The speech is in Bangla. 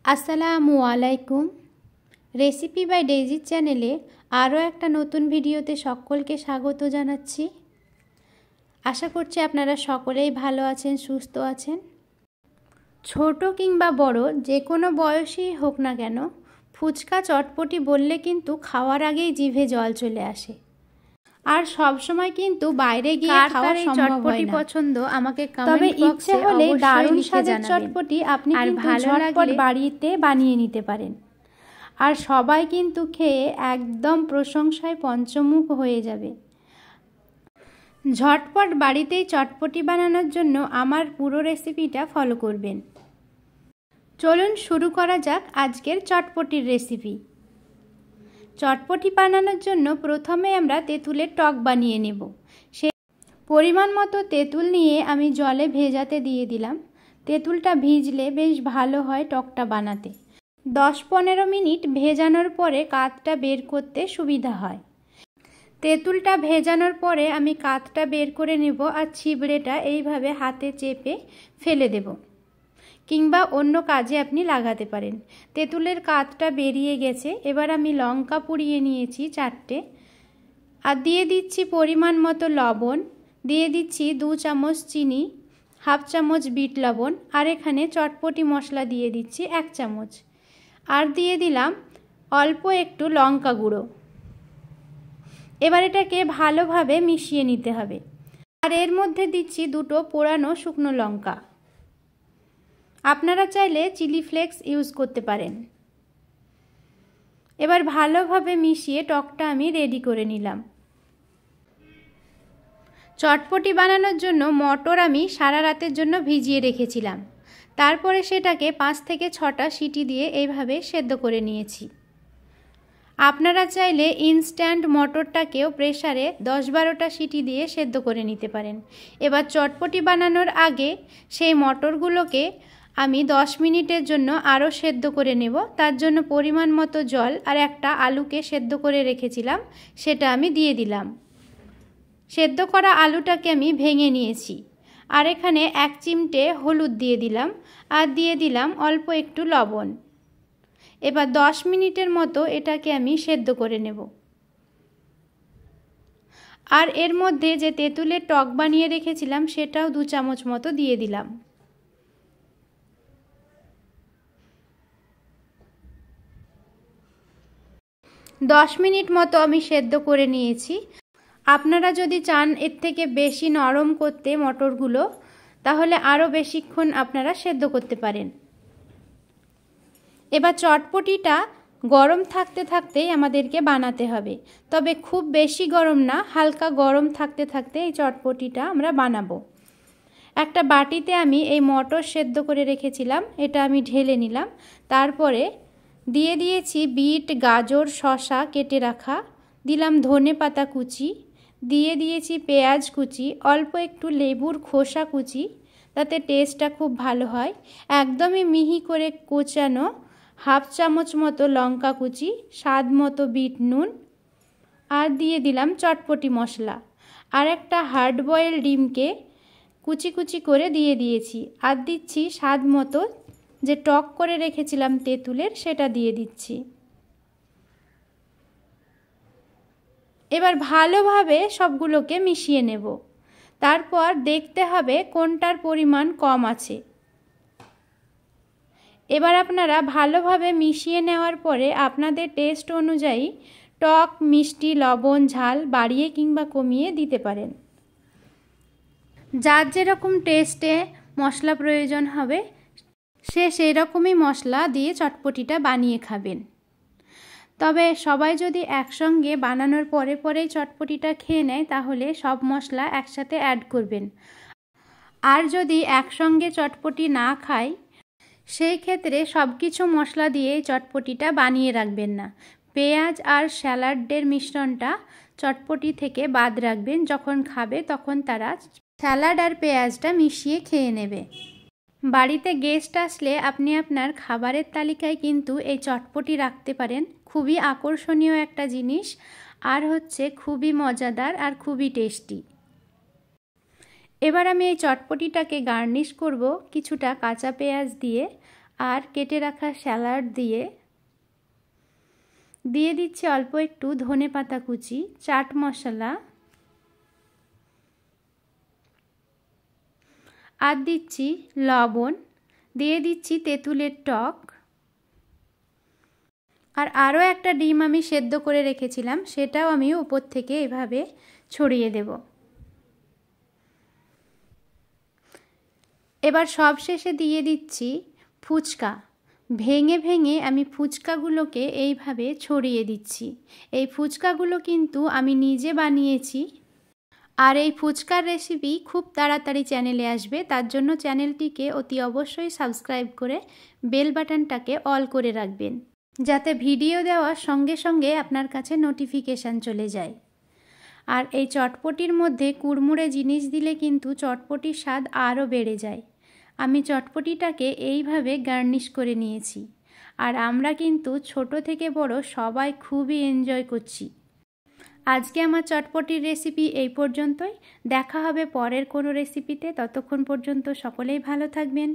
আসসালামু আলাইকুম। রেসিপি বাই ডেইজি চ্যানেলে আরও একটা নতুন ভিডিওতে সকলকে স্বাগত জানাচ্ছি। আশা করছি আপনারা সকলেই ভালো আছেন, সুস্থ আছেন। ছোট কিংবা বড় যে কোনো বয়সী হোক না কেন, ফুচকা চটপটি বললে কিন্তু খাওয়ার আগেই জিভে জল চলে আসে। আর সব সময় কিন্তু বাইরে গিয়ে খাওয়া সম্ভব হয় না। পছন্দ আমাকে কমেন্ট বক্সে হলে দারুণ স্বাদের চটপটি আপনি কিন্তু ঝটপট বাড়িতে বানিয়ে নিতে পারেন। আর সবাই কিন্তু খেয়ে একদম প্রশংসায় পঞ্চমুখ হয়ে যাবে। ঝটপট বাড়িতেই চটপটি বানানোর জন্য আমার পুরো রেসিপিটা ফলো করবেন। চলুন শুরু করা যাক আজকের চটপটির রেসিপি। চটপটি বানানোর জন্য প্রথমে আমরা তেঁতুলের টক বানিয়ে নেব। সে পরিমাণ মতো তেঁতুল নিয়ে আমি জলে ভেজাতে দিয়ে দিলাম। তেঁতুলটা ভিজলে বেশ ভালো হয় টকটা বানাতে। 10-15 মিনিট ভেজানোর পরে কাতটা বের করতে সুবিধা হয়। তেঁতুলটা ভেজানোর পরে আমি কাতটা বের করে নেব আর ছিবড়েটা এইভাবে হাতে চেপে ফেলে দেব, কিংবা অন্য কাজে আপনি লাগাতে পারেন। তেঁতুলের কাতটা বেরিয়ে গেছে। এবার আমি লঙ্কা পুড়িয়ে নিয়েছি 4টে, আর দিয়ে দিচ্ছি পরিমাণ মতো লবণ, দিয়ে দিচ্ছি 2 চামচ চিনি, 1/2 চামচ বিট লবণ, আর এখানে চটপটি মশলা দিয়ে দিচ্ছি 1 চামচ, আর দিয়ে দিলাম অল্প একটু লঙ্কা গুঁড়ো। এবার এটাকে ভালোভাবে মিশিয়ে নিতে হবে। আর এর মধ্যে দিচ্ছি 2টো পোড়ানো শুকনো লঙ্কা। আপনারা চাইলে চিলি ফ্লেক্স ইউজ করতে পারেন। এবার ভালোভাবে মিশিয়ে টকটা আমি রেডি করে নিলাম। চটপটি বানানোর জন্য মটর আমি সারা রাতের জন্য ভিজিয়ে রেখেছিলাম। তারপরে সেটাকে 5 থেকে 6টা সিটি দিয়ে এইভাবে সেদ্ধ করে নিয়েছি। আপনারা চাইলে ইনস্ট্যান্ট মটরটাকেও প্রেসারে 10-12টা সিটি দিয়ে সেদ্ধ করে নিতে পারেন। এবার চটপটি বানানোর আগে সেই মটরগুলোকে আমি 10 মিনিটের জন্য আরও সেদ্ধ করে নেব। তার জন্য পরিমাণ মতো জল আর একটা আলুকে সেদ্ধ করে রেখেছিলাম, সেটা আমি দিয়ে দিলাম। সেদ্ধ করা আলুটাকে আমি ভেঙে নিয়েছি। আর এখানে 1 চিমটে হলুদ দিয়ে দিলাম, আর দিয়ে দিলাম অল্প একটু লবণ। এবার 10 মিনিটের মতো এটাকে আমি সেদ্ধ করে নেব। আর এর মধ্যে যে তেঁতুলের টক বানিয়ে রেখেছিলাম সেটাও 2 চামচ মতো দিয়ে দিলাম। দশ মিনিট মতো আমি সেদ্ধ করে নিয়েছি। আপনারা যদি চান এর থেকে বেশি নরম করতে মটরগুলো, তাহলে আরও বেশিক্ষণ আপনারা সেদ্ধ করতে পারেন। এবার চটপটিটা গরম থাকতে থাকতেই আমাদেরকে বানাতে হবে। তবে খুব বেশি গরম না, হালকা গরম থাকতে থাকতে এই চটপটিটা আমরা বানাবো। একটা বাটিতে আমি এই মটর সেদ্ধ করে রেখেছিলাম, এটা আমি ঢেলে নিলাম। তারপরে দিয়ে দিয়েছি বিট, গাজর, শসা কেটে রাখা, দিলাম ধনেপাতা কুচি, দিয়ে দিয়েছি পেঁয়াজ কুচি, অল্প একটু লেবুর খোসা কুচি, তাতে টেস্টটা খুব ভালো হয়। একদমই মিহি করে কোচানো 1/2 চামচ মতো লঙ্কা কুচি, স্বাদ মতো বিট নুন, আর দিয়ে দিলাম চটপটি মশলা। আর একটা হার্ড বয়েল ডিমকে কুচি কুচি করে দিয়ে দিয়েছি। আর দিচ্ছি স্বাদ মতো যে টক করে রেখেছিলাম তেঁতুলের, সেটা দিয়ে দিচ্ছি। এবার ভালোভাবে সবগুলোকে মিশিয়ে নেব। তারপর দেখতে হবে কোনটার পরিমাণ কম আছে। এবার আপনারা ভালোভাবে মিশিয়ে নেওয়ার পরে আপনাদের টেস্ট অনুযায়ী টক, মিষ্টি, লবণ, ঝাল বাড়িয়ে কিংবা কমিয়ে দিতে পারেন। যার যেরকম টেস্টে মশলা প্রয়োজন হবে সে সেই রকমই মশলা দিয়ে চটপটিটা বানিয়ে খাবেন। তবে সবাই যদি একসঙ্গে বানানোর পরে পরেই চটপটিটা খেয়ে নেয়, তাহলে সব মশলা একসাথে অ্যাড করবেন। আর যদি একসঙ্গে চটপটি না খায়, সেই ক্ষেত্রে সব কিছু মশলা দিয়ে চটপটিটা বানিয়ে রাখবেন না। পেঁয়াজ আর স্যালাডের মিশ্রণটা চটপটি থেকে বাদ রাখবেন। যখন খাবে তখন তারা স্যালাড আর পেঁয়াজটা মিশিয়ে খেয়ে নেবে। বাড়িতে গেস্ট আসলে আপনি আপনার খাবারের তালিকায় কিন্তু এই চটপটি রাখতে পারেন। খুবই আকর্ষণীয় একটা জিনিস, আর হচ্ছে খুবই মজাদার আর খুবই টেস্টি। এবার আমি এই চটপটিটাকে গার্নিশ করব কিছুটা কাঁচা পেঁয়াজ দিয়ে আর কেটে রাখা স্যালাড দিয়ে দিচ্ছি অল্প একটু ধনেপাতা কুচি, চাট মশলা আর দিচ্ছি লবণ, দিয়ে দিচ্ছি তেঁতুলের টক আর আরও একটা ডিম আমি সেদ্ধ করে রেখেছিলাম, সেটাও আমি উপর থেকে এভাবে ছড়িয়ে দেব। এবার সব শেষে দিয়ে দিচ্ছি ফুচকা। ভেঙে ভেঙে আমি ফুচকাগুলোকে এইভাবে ছড়িয়ে দিচ্ছি। এই ফুচকাগুলো কিন্তু আমি নিজে বানিয়েছি। আর এই ফুচকার রেসিপি খুব তাড়াতাড়ি চ্যানেলে আসবে, তার জন্য চ্যানেলটিকে অতি অবশ্যই সাবস্ক্রাইব করে বেল বাটনটাকে অল করে রাখবেন, যাতে ভিডিও দেওয়ার সঙ্গে সঙ্গে আপনার কাছে নোটিফিকেশান চলে যায়। আর এই চটপটির মধ্যে কুড়মুড়ে জিনিস দিলে কিন্তু চটপটির স্বাদ আরও বেড়ে যায়। আমি চটপটিটাকে এইভাবে গার্নিশ করে নিয়েছি। আর আমরা কিন্তু ছোট থেকে বড় সবাই খুবই এনজয় করছি। আজকে আমার চটপটির রেসিপি এই পর্যন্তই। দেখা হবে পরের কোনো রেসিপিতে। ততক্ষণ পর্যন্ত সকলেই ভালো থাকবেন।